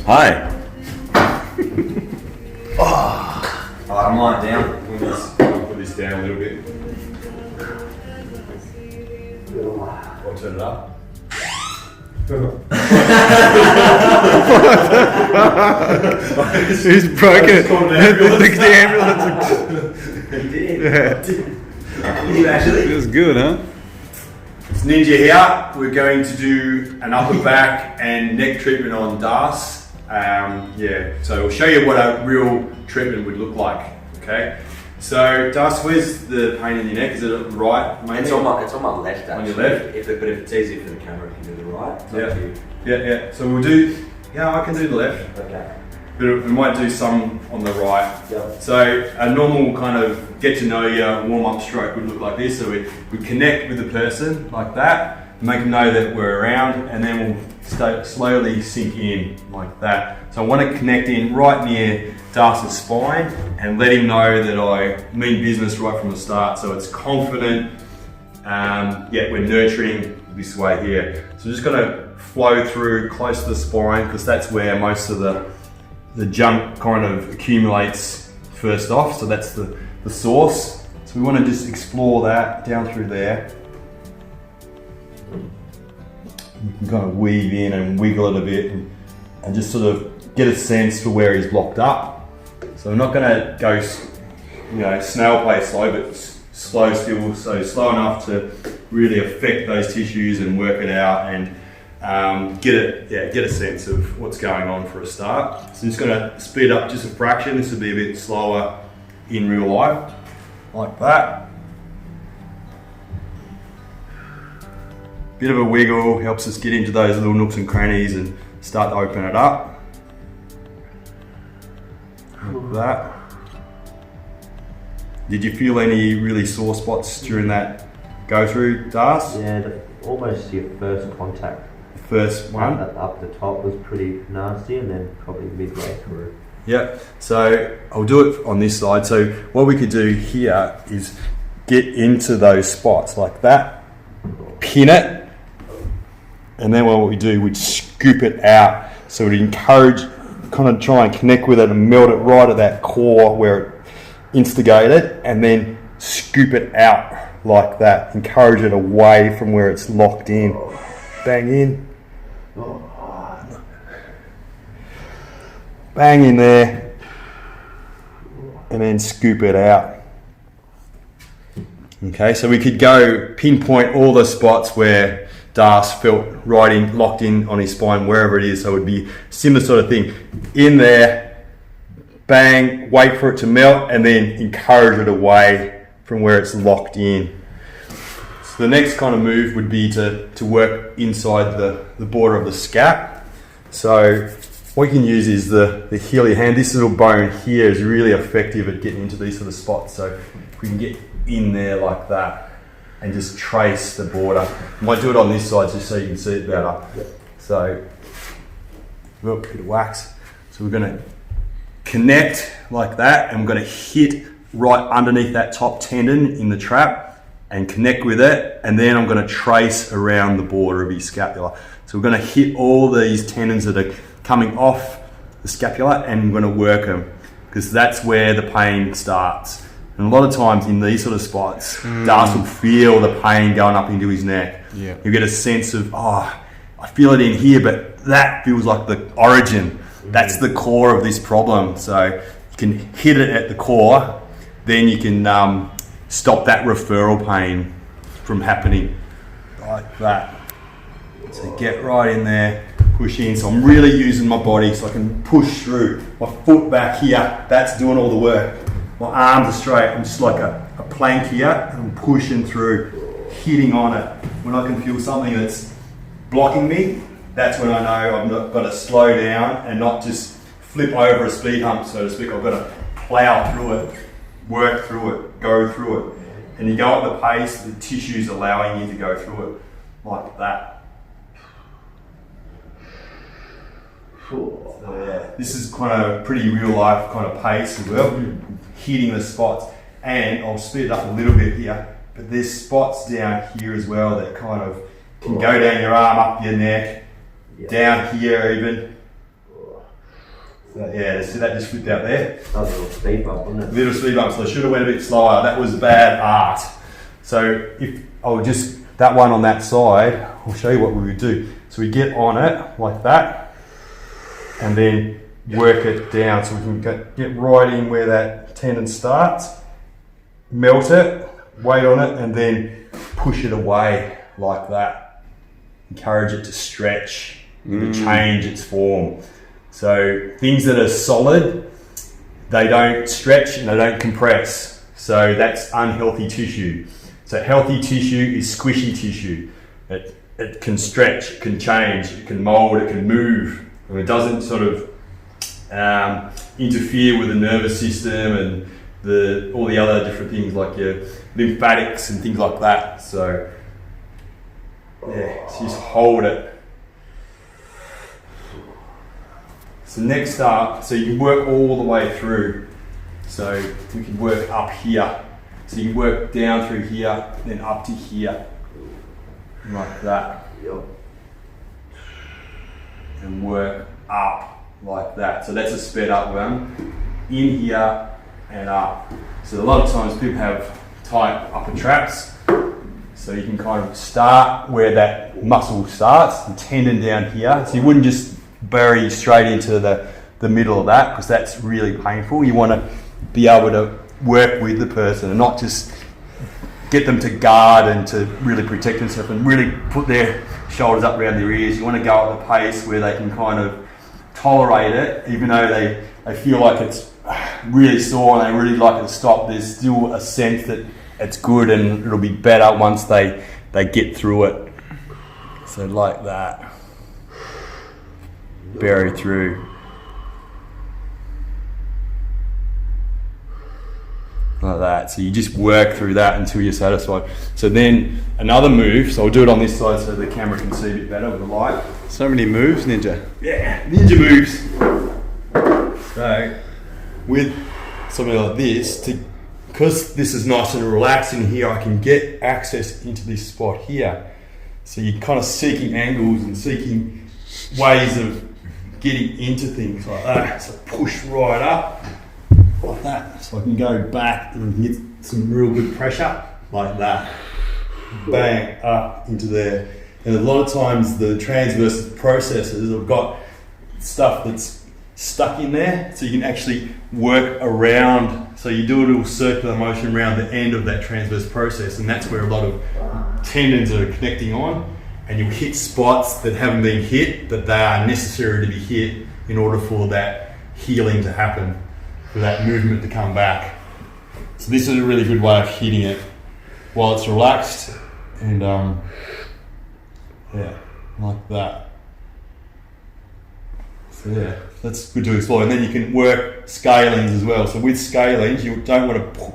Hi. I'm lying down. I'll put this down a little bit. I'll turn it up. He's broken. The ambulance. You did. Yeah. You actually? Feels good, huh? It's Ninja here. We're going to do an upper back and neck treatment on Das. So we'll show you what a real treatment would look like. Okay. So Das, where's the pain in your neck? Is it right? Mainly? It's on my left actually. On your left? But if it's easier for the camera, if you do the right. It's up to you. Yeah. So we'll do. Yeah, I can do the left. Okay. But we might do some on the right. Yep. So a normal kind of get to know you warm-up stroke would look like this. So we connect with the person like that, make them know that we're around, and then we'll slowly sink in like that. So I want to connect in right near Darcy's spine and let him know that I mean business right from the start. So it's confident, yet we're nurturing this way here. So just going to flow through close to the spine because that's where most of the junk kind of accumulates first off, so that's the source. So we want to just explore that down through there. You can kind of weave in and wiggle it a bit and just sort of get a sense for where he's blocked up. So we're not going to go, snail pace slow, but slow still, so slow enough to really affect those tissues and work it out and get a sense of what's going on for a start. So I'm just going to speed up just a fraction. This will be a bit slower in real life, like that. Bit of a wiggle helps us get into those little nooks and crannies and start to open it up. Like that. Did you feel any really sore spots during that go through, Das? Yeah, almost your first contact. First one up the top was pretty nasty, and then probably midway through. Yeah, so I'll do it on this side. So what we could do here is get into those spots like that, pin it, and then what we do, we'd scoop it out. So we'd encourage, kind of try and connect with it and melt it right at that core where it instigated, and then scoop it out like that. Encourage it away from where it's locked in. Bang in. Bang in there, and then scoop it out. Okay, so we could go pinpoint all the spots where Das felt locked in on his spine, wherever it is. So it would be similar sort of thing. In there, bang, wait for it to melt, and then encourage it away from where it's locked in. So the next kind of move would be to work inside the border of the scap. So what you can use is the heel of your hand. This little bone here is really effective at getting into these sort of spots. So if we can get in there like that and just trace the border. I might do it on this side just so you can see it better. So a little bit of wax. So we're going to connect like that, and we're going to hit right underneath that top tendon in the trap and connect with it, and then I'm going to trace around the border of his scapula. So we're going to hit all these tendons that are coming off the scapula, and we're going to work them because that's where the pain starts. And a lot of times in these sort of spots, Das will feel the pain going up into his neck. Yeah. You'll get a sense of, I feel it in here, but that feels like the origin. That's the core of this problem. So you can hit it at the core, then you can stop that referral pain from happening like that. So get right in there, push in. So I'm really using my body so I can push through. My foot back here, that's doing all the work. My arms are straight. I'm just like a plank here, and I'm pushing through, hitting on it. When I can feel something that's blocking me, that's when I know I've got to slow down and not just flip over a speed hump, so to speak. I've got to plow through it, work through it, go through it. And you go at the pace, the tissue's allowing you to go through it like that. So yeah, this is kind of pretty real life kind of pace as well, hitting the spots. And I'll speed it up a little bit here, but there's spots down here as well that kind of can go down your arm, up your neck, down here even. So, yeah, see that just flipped out there? That was a little speed bump, wasn't it? Little speed bump, so I should have went a bit slower. That was bad art. So if I'll just, that one on that side, I'll show you what we would do. So we get on it like that, and then work it down so we can get right in where that tendon starts, melt it, weight on it, and then push it away like that. Encourage it to stretch, to change its form. So things that are solid, they don't stretch and they don't compress. So that's unhealthy tissue. So healthy tissue is squishy tissue. It can stretch, it can change, it can mold, it can move. And it doesn't sort of interfere with the nervous system and all the other different things like your lymphatics and things like that. So yeah, so just hold it. So next up, so you can work all the way through. So we can work up here. So you can work down through here, then up to here, like that. Yep. And work up like that. So that's a sped up one. In here and up. So a lot of times people have tight upper traps. So you can kind of start where that muscle starts, the tendon down here. So you wouldn't just bury straight into the middle of that because that's really painful. You want to be able to work with the person and not just get them to guard and to really protect themselves and really put their shoulders up around their ears. You want to go at the pace where they can kind of tolerate it, even though they feel like it's really sore and they really like it to stop. There's still a sense that it's good and it'll be better once they get through it. So like that. Bury through. Like that. So you just work through that until you're satisfied. So then another move, so I'll do it on this side so the camera can see a bit better with the light. So many moves, Ninja. Yeah, ninja moves. So with something like this, because this is nice and relaxed in here, I can get access into this spot here. So you're kind of seeking angles and seeking ways of getting into things like that. So push right up like that. So I can go back and get some real good pressure like that. Bang, up into there. And a lot of times the transverse processes have got stuff that's stuck in there, so you can actually work around. So you do a little circular motion around the end of that transverse process, and that's where a lot of tendons are connecting on, and you'll hit spots that haven't been hit, but they are necessary to be hit in order for that healing to happen, for that movement to come back. So this is a really good way of hitting it while it's relaxed, and yeah, like that. So yeah, that's good to explore. And then you can work scalings as well. So with scalings, you don't want to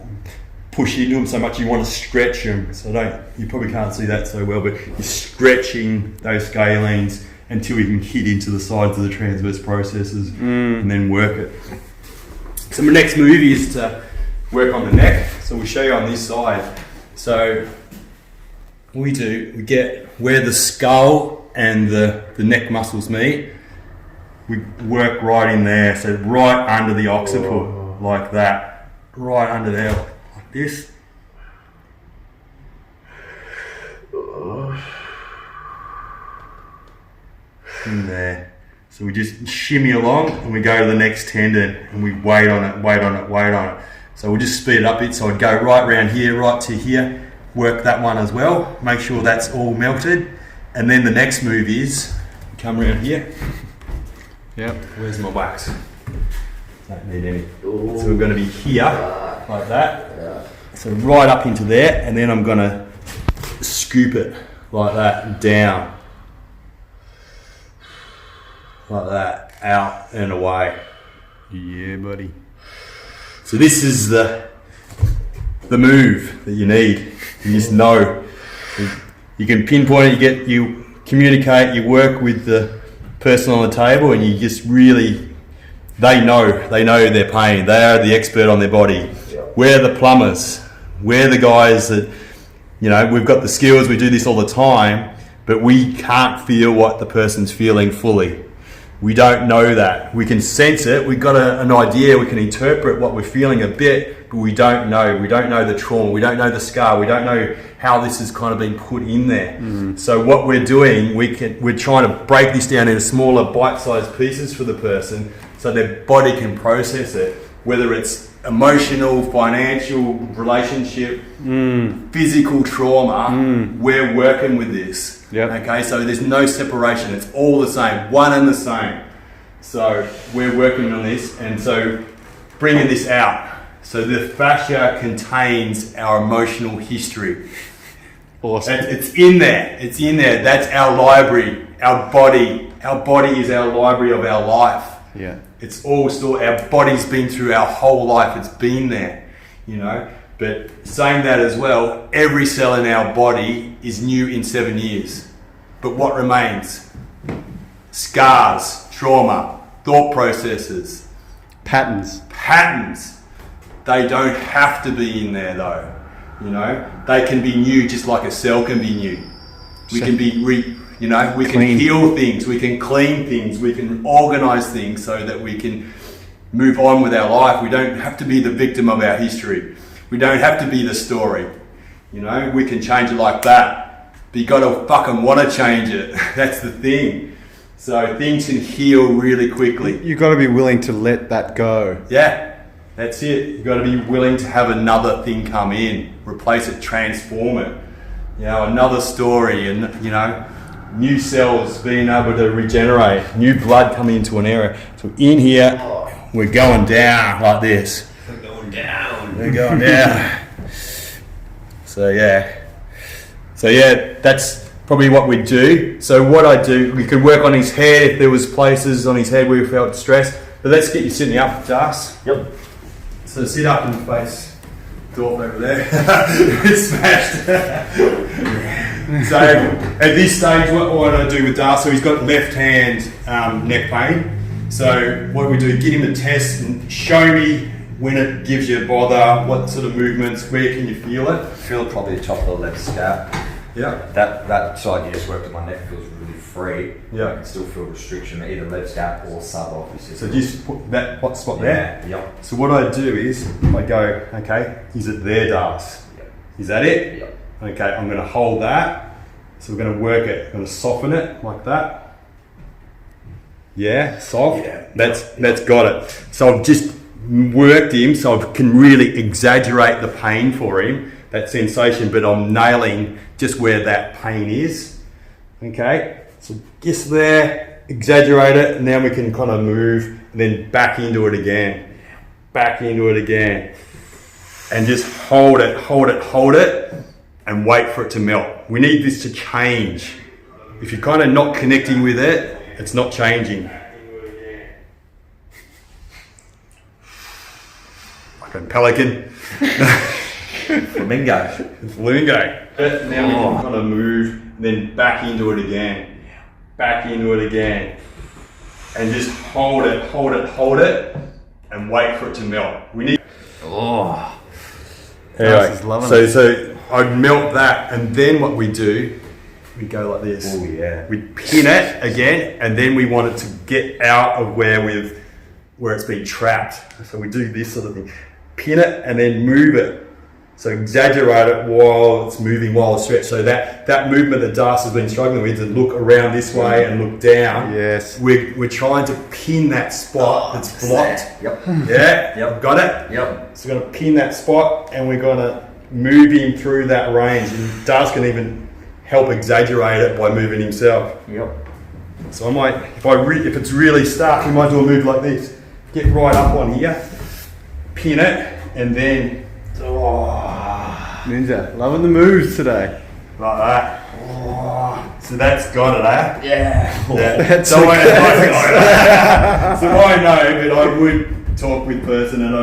push into them so much, you want to stretch them. So you probably can't see that so well, but you're stretching those scalings until you can hit into the sides of the transverse processes and then work it. So my next move is to work on the neck. So we'll show you on this side. So what we do, we get where the skull and the neck muscles meet, we work right in there, so right under the occiput, like that, right under there, like this. In there. So we just shimmy along and we go to the next tendon and we wait on it, wait on it, wait on it. So we'll just speed it up a bit, so I'd go right around here, right to here, work that one as well, make sure that's all melted, and then the next move is, come around here. Yep. Where's my wax? Don't need any. So we're going to be here, like that. So right up into there, and then I'm going to scoop it like that, down. Like that, out and away. Yeah, buddy. So this is the move that you need. You just know. You can pinpoint it, you communicate, you work with the person on the table, and you just really, they know their pain. They are the expert on their body. We're the plumbers. We're the guys that, we've got the skills, we do this all the time, but we can't feel what the person's feeling fully. We don't know that. We can sense it. We've got an idea. We can interpret what we're feeling a bit, but we don't know. We don't know the trauma. We don't know the scar. We don't know how this has kind of been put in there. So what we're doing, we're trying to break this down into smaller bite-sized pieces for the person so their body can process it, whether it's emotional, financial, relationship, physical trauma. We're working with this. Okay, so there's no separation. It's all the same, one and the same. So we're working on this, and so bringing this out. So the fascia contains our emotional history. Awesome. It's in there. It's in there. That's our library. Our body is our library of our life. Yeah. It's all stored. Our body's been through our whole life. It's been there, you know. But saying that as well, every cell in our body is new in 7 years. But what remains? Scars, trauma, thought processes, Patterns. They don't have to be in there though, you know. They can be new just like a cell can be new. We can be we can heal things, we can clean things, we can organize things so that we can move on with our life. We don't have to be the victim of our history. We don't have to be the story. You know, we can change it like that. But you gotta fucking wanna change it. That's the thing. So things can heal really quickly. You got to be willing to let that go. Yeah, that's it. You gotta be willing to have another thing come in, replace it, transform it. You know, another story, and you know, new cells being able to regenerate, new blood coming into an area. So in here, we're going down like this. We're going down. We're going down. So yeah, that's probably what we do. So what I do, we could work on his head if there was places on his head where we felt stress. But let's get you sitting up, Das. Yep. So sit up and face Dorf over there. It's smashed. So at this stage, what I do with Das, so he's got left hand neck pain. So what we do, get him a test and show me when it gives you a bother, what sort of movements, where can you feel it? Feel probably the top of the left scap. Yeah. That side you just worked at my neck feels really free. Yeah. I can still feel restriction, either left scap or sub obviously. So just put that hot spot there. Yeah. Yep. So what I do is I go, okay, is it there, Das? Yep. Is that it? Yep. Okay, I'm going to hold that. So we're going to work it. I'm going to soften it like that. Yeah, soft. Yeah. That's got it. So I've just worked him so I can really exaggerate the pain for him, that sensation, but I'm nailing just where that pain is. Okay, so just there, exaggerate it, and then we can kind of move, and then back into it again, and just hold it, and wait for it to melt. We need this to change. If you're kind of not connecting with it, it's not changing. Like a pelican. Flamingo. Flamingo. Now we can kind of move, then back into it again. And just hold it, and wait for it to melt. We need. Das is loving So I'd melt that, and then what we do, we go like this. Oh yeah. We pin it again, and then we want it to get out of where it's been trapped. So we do this sort of thing. Pin it and then move it. So exaggerate it while it's moving, while it's stretched. So that movement that Das has been struggling with, to look around this way and look down. Yes. We're trying to pin that spot that's blocked. Yep. Yeah? Yep. Got it? Yep. So we're going to pin that spot, and we're going to move him through that range. And Das can even help exaggerate it by moving himself. Yep. So I might, if it's really stuck, we might do a move like this. Get right up on here, pin it, and then Ninja, loving the moves today. like that. So that's got it, eh? Yeah. Yeah. So I know, but I would talk with person, and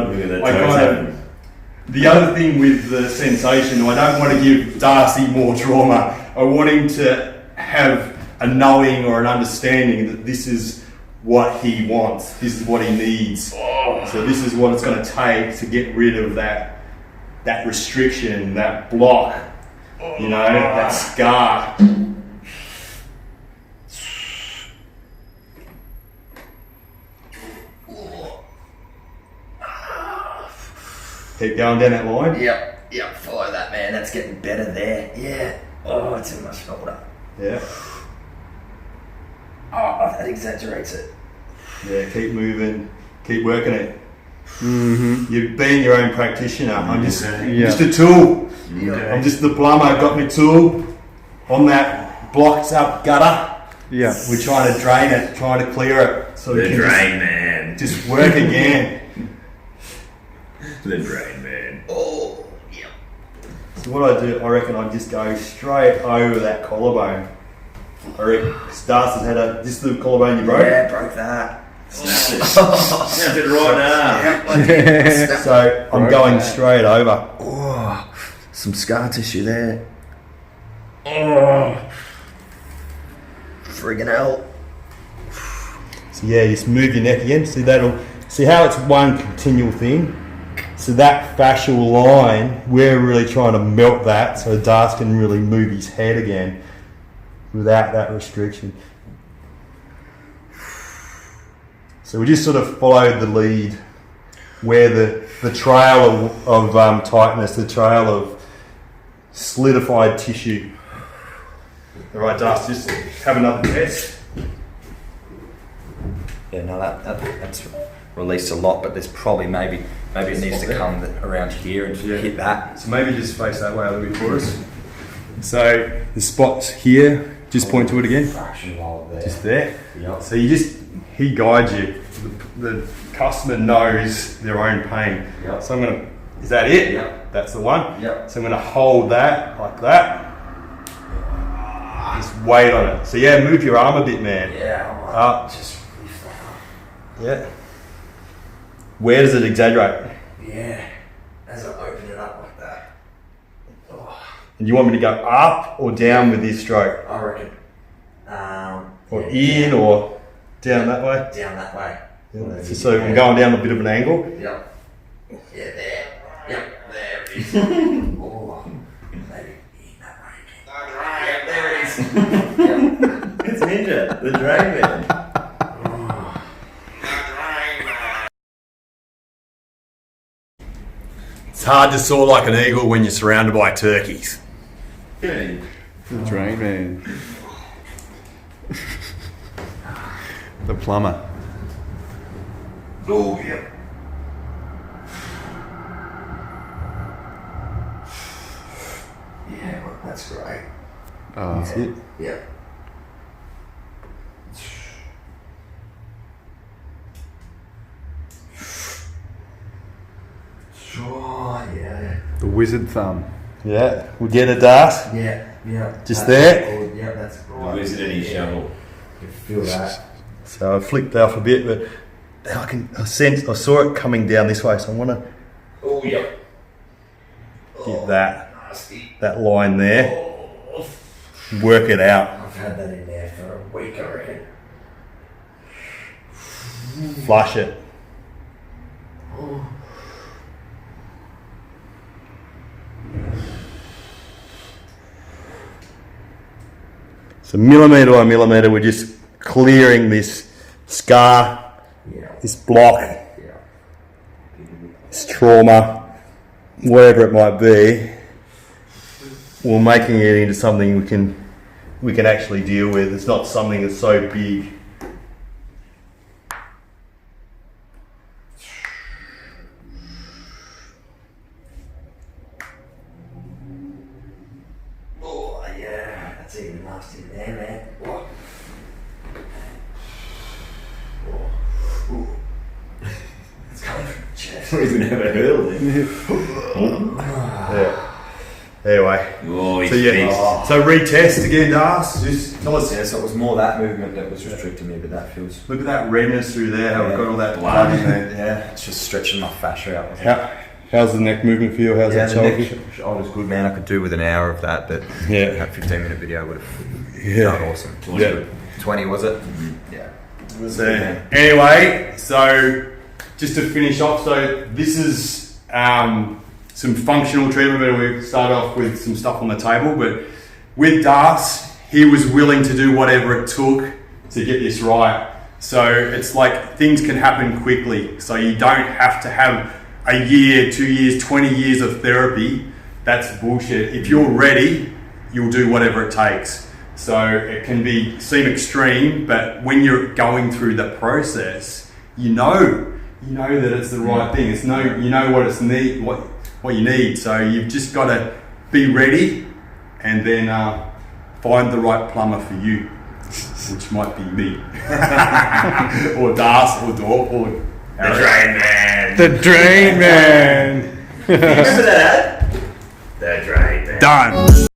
the other thing with the sensation, I don't want to give Darcy more trauma. I want him to have a knowing or an understanding that this is what he wants, this is what he needs. So this is what it's going to take to get rid of that restriction, that block, you know, that scar. Keep going down that line. Yep, follow that, man. That's getting better there. Yeah. Oh, it's in my shoulder. Yeah. Oh, that exaggerates it. Yeah, keep moving. Keep working it. You're being your own practitioner. I'm just a tool. I'm just the plumber. Got my tool on that blocked up gutter. Yeah. We're trying to drain it, trying to clear it. So we can man. just work again. The drain, man. Oh, yeah. So what I do, I reckon I just go straight over that collarbone. I reckon Stas has had this little collarbone you broke. Yeah, broke that. Snap it right now. Yeah. So I'm going straight over. Oh, some scar tissue there. Oh, friggin' hell. So yeah, just move your neck again. See how it's one continual thing. So that fascial line, we're really trying to melt that so Das can really move his head again without that restriction. So we just sort of followed the lead where the trail of tightness, the trail of solidified tissue. All right, Das, just have another test. Yeah, no, that's released a lot, but there's probably maybe it needs to come around here and hit that. So maybe just face that way a little bit for us. So the spot's here. Just point to it again. Fraction roll there. Just there. Yep. So he guides you. The customer knows their own pain. Yep. So is that it? Yep. That's the one? Yep. So I'm gonna hold that like that. Just weight on it. So yeah, move your arm a bit, man. Yeah. Up. Just lift that up. Yeah. Where does it exaggerate? Yeah. As I open it up like that. Oh, And you want me to go up or down with this stroke? I reckon. Or in or down that way? Down that way. Yeah. So I'm going down a bit of an angle. Yep. Yeah, there. Yep, there it is. Oh, maybe in that range. Yep, there it is. Yep. It's Ninja, the drain man. It's hard to soar like an eagle when you're surrounded by turkeys. Good. The drain man. The plumber. Oh, yep. Yeah, well, that's great. Oh, That's it. Yep. Sure, yeah. the wizard thumb. Yeah, we'll get a dart. Yeah, yeah. Just That's there? good. Yeah, that's The right. wizard and his shovel. You feel that. So I flicked off a bit, but I saw it coming down this way, so I want to Oh, yep. get that Nasty. line there, Oh, work it out, I've had that in there for a week, I reckon. flush it. So millimetre by millimetre, we're just clearing this scar, Yeah. this block, Yeah. this trauma, whatever it might be. We're making it into something we can actually deal with. It's not something that's so big. Oh, yeah. That's even nasty there, man. Oh. Oh. Ooh. It's coming from the chest. He's gonna have a hurl then. Yeah. Anyway, Oh, he's so yeah, fixed. so retest again, Das. Just tell us. Yeah, so it was more that movement that was restricting me, but that feels... Look at that redness through there. How we've got all that Blood. blood in there. Yeah, it's just stretching my fascia out. How's the neck movement feel? How's Yeah, that the shoulder? neck shoulder's good, man. I could do with an hour of that, but Yeah. that 15-minute video would have Yeah. done awesome. Yeah. 20, was it? Yeah. So, anyway, so just to finish off, so this is some functional treatment, but we started off with some stuff on the table. But with Das, he was willing to do whatever it took to get this right. So it's like things can happen quickly. So you don't have to have a year, 2 years, 20 years of therapy, that's bullshit. If you're ready, you'll do whatever it takes. So it can seem extreme, but when you're going through the process, you know that it's the right thing. You know what you need. So you've just got to be ready, and then find the right plumber for you, which might be me, or Das, or Dorp, or The Drain Man. The Drain Man. Remember that? The Drain Man. Done.